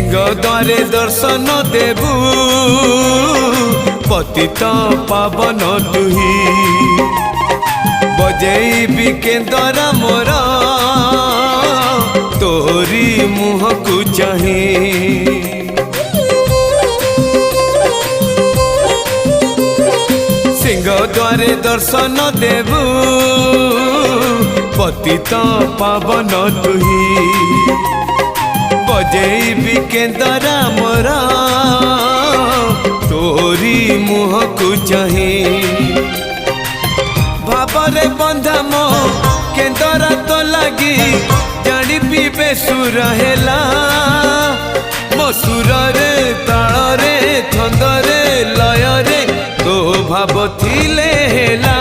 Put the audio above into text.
सिंह द्वारे दर्शन देबू पतित पावन तुही बजेबी केंदरा मोर तोरी मुह को चाही सिंह द्वारे दर्शन देबू पतित पावन तुही बजेबी केंदरा मोर तोरी मुह को चाही भावरे बंधा मो केंदरा तो लगी जानी पीबे सुर हेला मो सुर रे ताल रे छंद रे लय रे तो भाव थिले हेला